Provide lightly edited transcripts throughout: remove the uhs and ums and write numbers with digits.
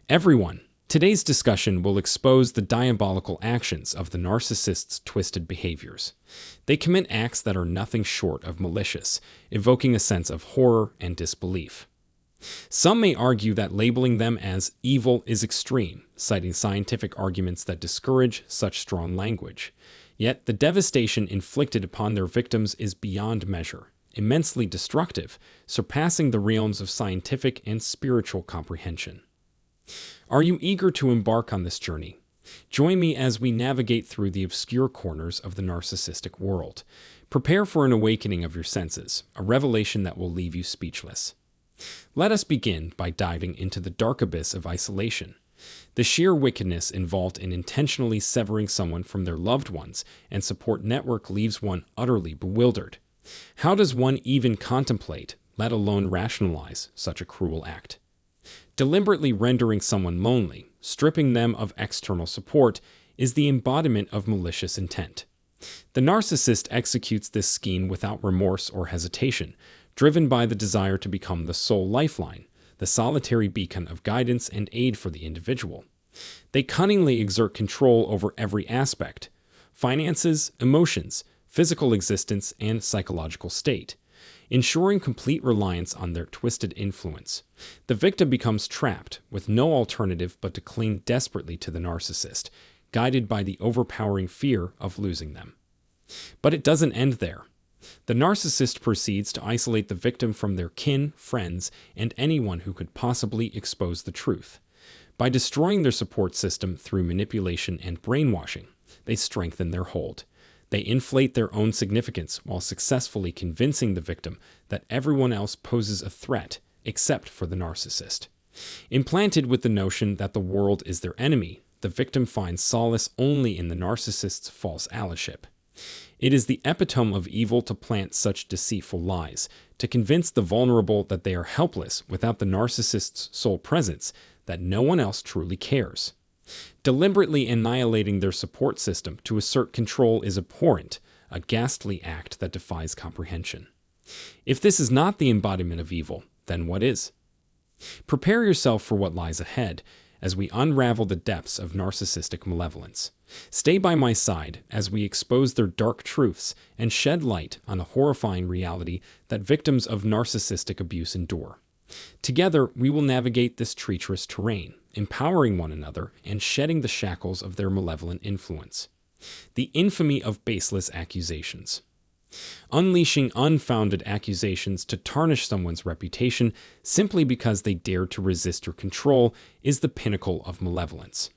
Everyone, today's discussion will expose the diabolical actions of the narcissist's twisted behaviors. They commit acts that are nothing short of malicious, evoking a sense of horror and disbelief. Some may argue that labeling them as evil is extreme, citing scientific arguments that discourage such strong language. Yet the devastation inflicted upon their victims is beyond measure, immensely destructive, surpassing the realms of scientific and spiritual comprehension. Are you eager to embark on this journey? Join me as we navigate through the obscure corners of the narcissistic world. Prepare for an awakening of your senses, a revelation that will leave you speechless. Let us begin by diving into the dark abyss of isolation. The sheer wickedness involved in intentionally severing someone from their loved ones and support network leaves one utterly bewildered. How does one even contemplate, let alone rationalize, such a cruel act? Deliberately rendering someone lonely, stripping them of external support, is the embodiment of malicious intent. The narcissist executes this scheme without remorse or hesitation, driven by the desire to become the sole lifeline, the solitary beacon of guidance and aid for the individual. They cunningly exert control over every aspect: finances, emotions, physical existence, and psychological state, ensuring complete reliance on their twisted influence. The victim becomes trapped, with no alternative but to cling desperately to the narcissist, guided by the overpowering fear of losing them. But it doesn't end there. The narcissist proceeds to isolate the victim from their kin, friends, and anyone who could possibly expose the truth. By destroying their support system through manipulation and brainwashing, they strengthen their hold. They inflate their own significance while successfully convincing the victim that everyone else poses a threat except for the narcissist. Implanted with the notion that the world is their enemy, the victim finds solace only in the narcissist's false allyship. It is the epitome of evil to plant such deceitful lies, to convince the vulnerable that they are helpless without the narcissist's sole presence, that no one else truly cares. Deliberately annihilating their support system to assert control is abhorrent, a ghastly act that defies comprehension. If this is not the embodiment of evil, then what is? Prepare yourself for what lies ahead as we unravel the depths of narcissistic malevolence. Stay by my side as we expose their dark truths and shed light on the horrifying reality that victims of narcissistic abuse endure. Together, we will navigate this treacherous terrain, empowering one another and shedding the shackles of their malevolent influence. The infamy of baseless accusations. Unleashing unfounded accusations to tarnish someone's reputation simply because they dared to resist your control is the pinnacle of malevolence.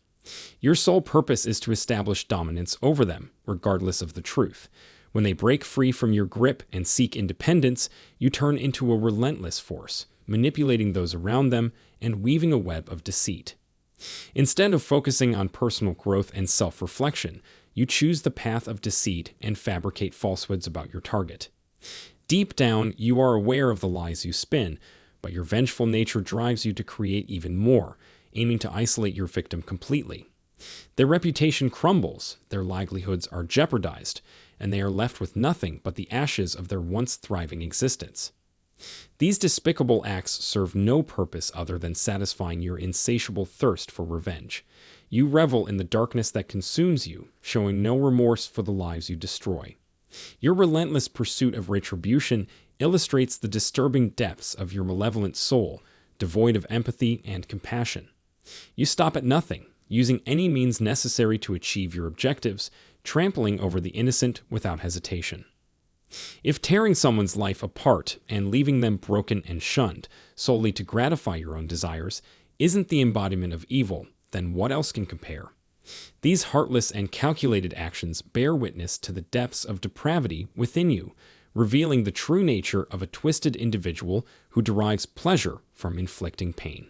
Your sole purpose is to establish dominance over them, regardless of the truth. When they break free from your grip and seek independence, you turn into a relentless force, manipulating those around them and weaving a web of deceit. Instead of focusing on personal growth and self-reflection, you choose the path of deceit and fabricate falsehoods about your target. Deep down, you are aware of the lies you spin, but your vengeful nature drives you to create even more, aiming to isolate your victim completely. Their reputation crumbles, their livelihoods are jeopardized, and they are left with nothing but the ashes of their once thriving existence. These despicable acts serve no purpose other than satisfying your insatiable thirst for revenge. You revel in the darkness that consumes you, showing no remorse for the lives you destroy. Your relentless pursuit of retribution illustrates the disturbing depths of your malevolent soul, devoid of empathy and compassion. You stop at nothing, using any means necessary to achieve your objectives, trampling over the innocent without hesitation. If tearing someone's life apart and leaving them broken and shunned solely to gratify your own desires isn't the embodiment of evil, then what else can compare? These heartless and calculated actions bear witness to the depths of depravity within you, revealing the true nature of a twisted individual who derives pleasure from inflicting pain.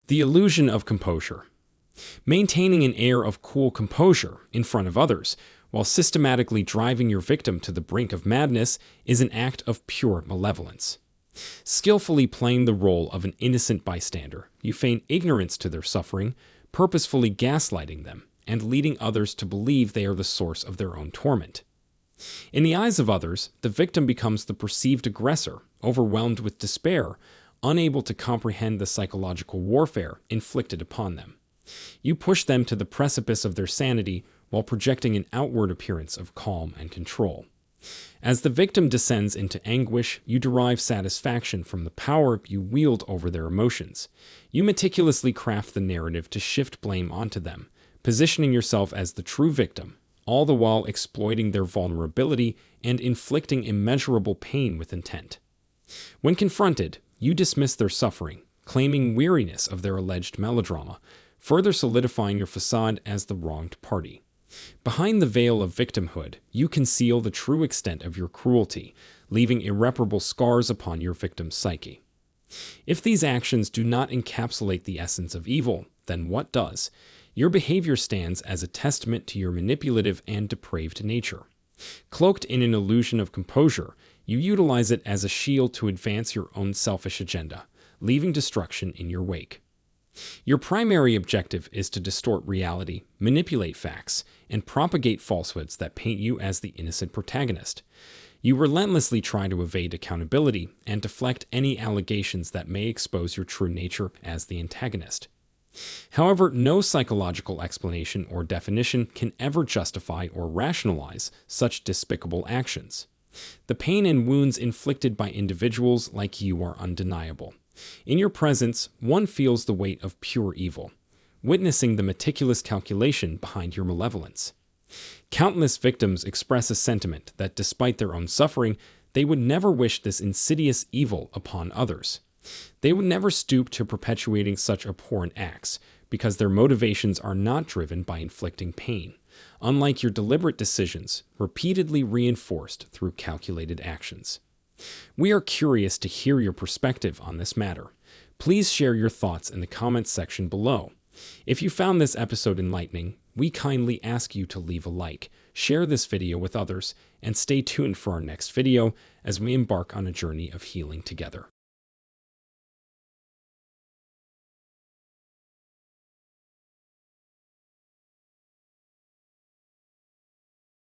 The illusion of composure. Maintaining an air of cool composure in front of others while systematically driving your victim to the brink of madness is an act of pure malevolence. Skillfully playing the role of an innocent bystander, you feign ignorance to their suffering, purposefully gaslighting them, and leading others to believe they are the source of their own torment. In the eyes of others, the victim becomes the perceived aggressor, overwhelmed with despair, unable to comprehend the psychological warfare inflicted upon them. You push them to the precipice of their sanity while projecting an outward appearance of calm and control. As the victim descends into anguish, you derive satisfaction from the power you wield over their emotions. You meticulously craft the narrative to shift blame onto them, positioning yourself as the true victim, all the while exploiting their vulnerability and inflicting immeasurable pain with intent. When confronted, you dismiss their suffering, claiming weariness of their alleged melodrama, further solidifying your facade as the wronged party. Behind the veil of victimhood, you conceal the true extent of your cruelty, leaving irreparable scars upon your victim's psyche. If these actions do not encapsulate the essence of evil, then what does? Your behavior stands as a testament to your manipulative and depraved nature. Cloaked in an illusion of composure, you utilize it as a shield to advance your own selfish agenda, leaving destruction in your wake. Your primary objective is to distort reality, manipulate facts, and propagate falsehoods that paint you as the innocent protagonist. You relentlessly try to evade accountability and deflect any allegations that may expose your true nature as the antagonist. However, no psychological explanation or definition can ever justify or rationalize such despicable actions. The pain and wounds inflicted by individuals like you are undeniable. In your presence, one feels the weight of pure evil, witnessing the meticulous calculation behind your malevolence. Countless victims express a sentiment that despite their own suffering, they would never wish this insidious evil upon others. They would never stoop to perpetuating such abhorrent acts because their motivations are not driven by inflicting pain, unlike your deliberate decisions, repeatedly reinforced through calculated actions. We are curious to hear your perspective on this matter. Please share your thoughts in the comments section below. If you found this episode enlightening, we kindly ask you to leave a like, share this video with others, and stay tuned for our next video as we embark on a journey of healing together.